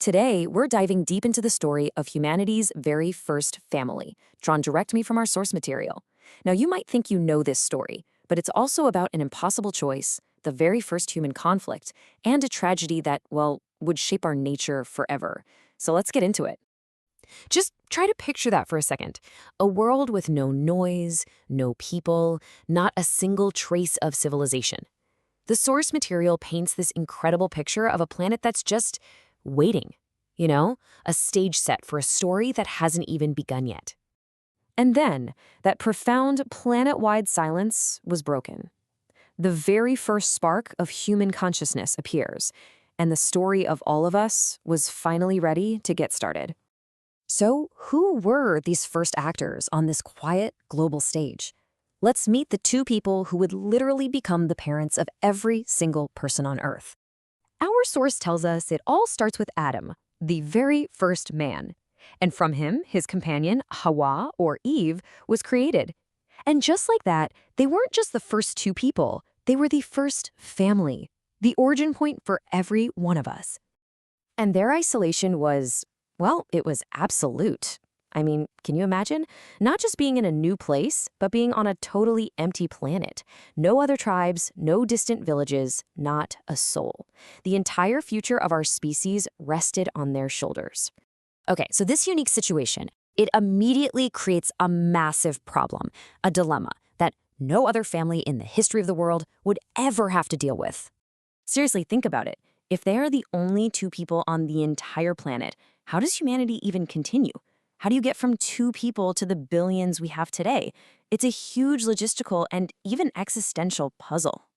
Today, we're diving deep into the story of humanity's very first family, drawn directly from our source material. Now, you might think you know this story, but it's also about an impossible choice, the very first human conflict, and a tragedy that, well, would shape our nature forever. So let's get into it. Just try to picture that for a second. A world with no noise, no people, not a single trace of civilization. The source material paints this incredible picture of a planet that's just waiting, a stage set for a story that hasn't even begun yet. And then, that profound planet-wide silence was broken. The very first spark of human consciousness appears, and the story of all of us was finally ready to get started. So, who were these first actors on this quiet, global stage? Let's meet the two people who would literally become the parents of every single person on Earth. Our source tells us it all starts with Adam, the very first man. And from him, his companion, Hawa, or Eve, was created. And just like that, they weren't just the first two people, they were the first family, the origin point for every one of us. And their isolation was, well, it was absolute. I mean, can you imagine? Not just being in a new place, but being on a totally empty planet. No other tribes, no distant villages, not a soul. The entire future of our species rested on their shoulders. Okay, so this unique situation, it immediately creates a massive problem, a dilemma that no other family in the history of the world would ever have to deal with. Seriously, think about it. If they are the only two people on the entire planet, how does humanity even continue? How do you get from two people to the billions we have today? It's a huge logistical and even existential puzzle.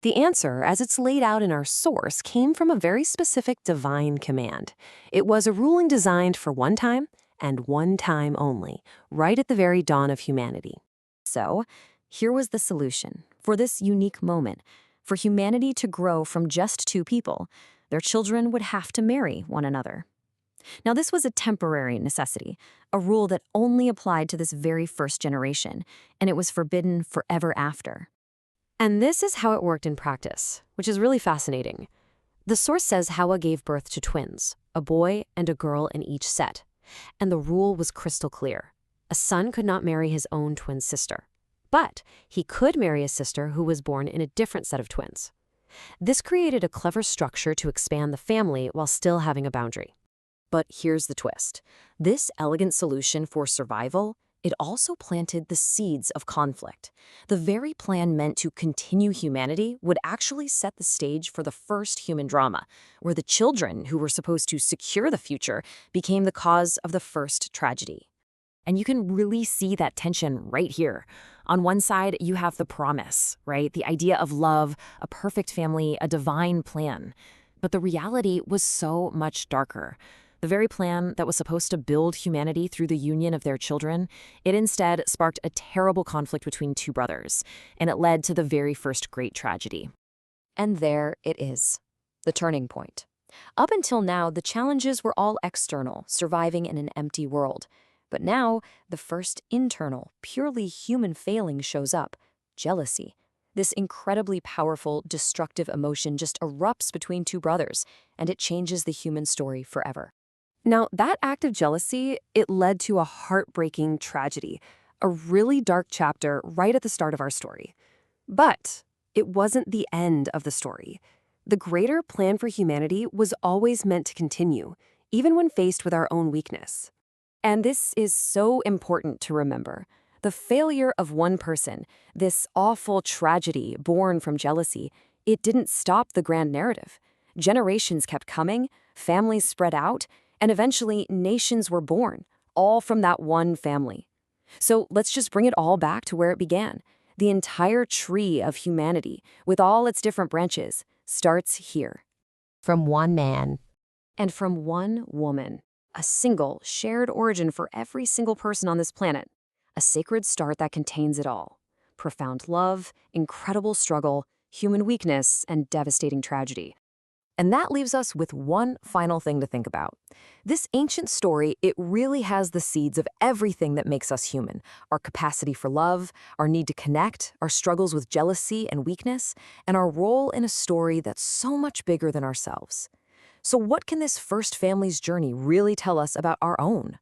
The answer, as it's laid out in our source, came from a very specific divine command. It was a ruling designed for one time and one time only, right at the very dawn of humanity. So, here was the solution for this unique moment. For humanity to grow from just two people, their children would have to marry one another. Now, this was a temporary necessity, a rule that only applied to this very first generation, and it was forbidden forever after. And this is how it worked in practice, which is really fascinating. The source says Hawa gave birth to twins, a boy and a girl in each set, and the rule was crystal clear. A son could not marry his own twin sister, but he could marry a sister who was born in a different set of twins. This created a clever structure to expand the family while still having a boundary. But here's the twist. This elegant solution for survival, it also planted the seeds of conflict. The very plan meant to continue humanity would actually set the stage for the first human drama, where the children who were supposed to secure the future became the cause of the first tragedy. And you can really see that tension right here. On one side, you have the promise, right? The idea of love, a perfect family, a divine plan. But the reality was so much darker. The very plan that was supposed to build humanity through the union of their children, it instead sparked a terrible conflict between two brothers, and it led to the very first great tragedy. And there it is, the turning point. Up until now, the challenges were all external, surviving in an empty world. But now, the first internal, purely human failing shows up, jealousy. This incredibly powerful, destructive emotion just erupts between two brothers, and it changes the human story forever. Now, that act of jealousy, it led to a heartbreaking tragedy, a really dark chapter right at the start of our story. But it wasn't the end of the story. The greater plan for humanity was always meant to continue, even when faced with our own weakness. And this is so important to remember. The failure of one person, this awful tragedy born from jealousy, it didn't stop the grand narrative. Generations kept coming, families spread out, and eventually, nations were born, all from that one family. So let's just bring it all back to where it began. The entire tree of humanity, with all its different branches, starts here. From one man. And from one woman. A single, shared origin for every single person on this planet. A sacred start that contains it all. Profound love, incredible struggle, human weakness, and devastating tragedy. And that leaves us with one final thing to think about. This ancient story, it really has the seeds of everything that makes us human. Our capacity for love, our need to connect, our struggles with jealousy and weakness, and our role in a story that's so much bigger than ourselves. So what can this first family's journey really tell us about our own?